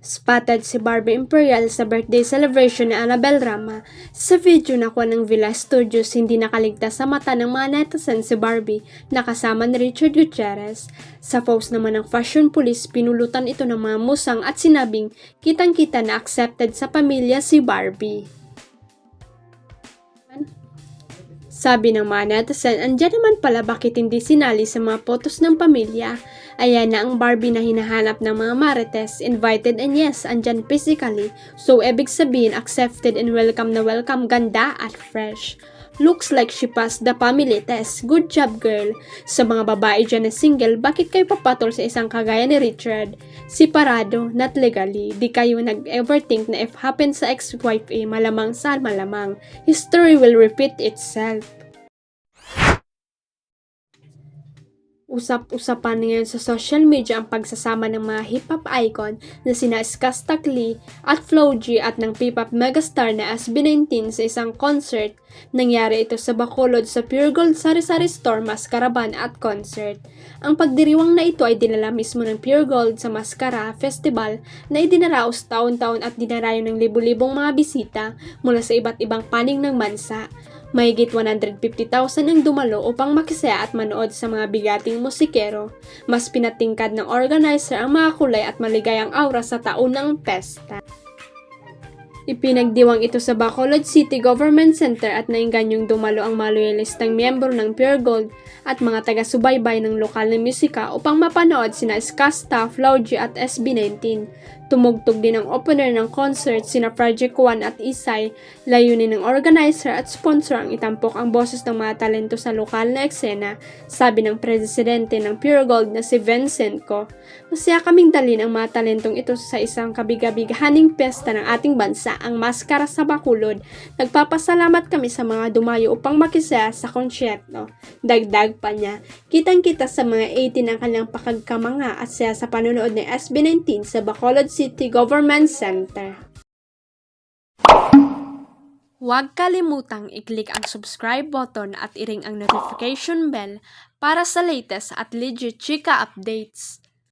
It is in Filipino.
Spotted si Barbie Imperial sa birthday celebration ni Annabel Rama. Sa video na kuha ng Villa Studios, hindi nakaligtas sa mata ng mga netizens si Barbie na kasama ni Richard Gutierrez. Sa post naman ng Fashion Police, pinulutan ito ng mga musang at sinabing kitang-kita na accepted sa pamilya si Barbie. Sabi ng mga netizen, andyan naman pala bakit hindi sinali sa mga photos ng pamilya. Ayan na ang Barbie na hinahanap ng mga marites, invited and yes, andyan physically. So, ibig sabihin, accepted and welcome na welcome, ganda at fresh. Looks like she passed the family test. Good job, girl. Sa mga babae dyan na single, bakit kayo papatol sa isang kagaya ni Richard? Separado, not legally. Di kayo nag-overthink na if happen sa ex-wife malamang sa malamang. History will repeat itself. Usap-usapan ngayon sa social media ang pagsasama ng mga hip-hop icon na sina Skastak Lee at Flo G at ng P-pop megastar na SB19 sa isang concert. Nangyari ito sa Bacolod sa Pure Gold Sari-Sari Store, Mascaraban at concert. Ang pagdiriwang na ito ay dinala mismo ng Pure Gold sa Mascara Festival na idinaraos taon-taon at dinarayo ng libu-libong mga bisita mula sa iba't ibang panig ng bansa. Mahigit 150,000 ang dumalo upang makisaya at manood sa mga bigating musikero. Mas pinatingkad ng organizer ang mga kulay at maligayang aura sa taunang pesta. Ipinagdiwang ito sa Bacolod City Government Center at naingganyong dumalo ang mga loyalistang miyembro ng Pure Gold at mga taga-subaybay ng lokal na musika upang mapanood sina Skasta, Flo G at SB19. Tumugtog din ang opener ng concert sina Project One at Isay. Layunin ng organizer at sponsor ang itampok ang boses ng mga talento sa lokal na eksena, sabi ng presidente ng Pure Gold na si Vincent Co. Masaya kaming dalhin ang mga talentong ito sa isang kabiga-bigahaning pesta ng ating bansa, ang Maskara sa Bacolod. Nagpapasalamat kami sa mga dumayo upang makisaya sa konsyerto. Dagdag pa niya, kitang-kita sa mga 18 ang kanyang pakagkamanga at saya sa panonood ng SB19 sa Bacolod City Government Center. Huwag kalimutang i-click ang subscribe button at i-ring ang notification bell para sa latest at legit chika updates.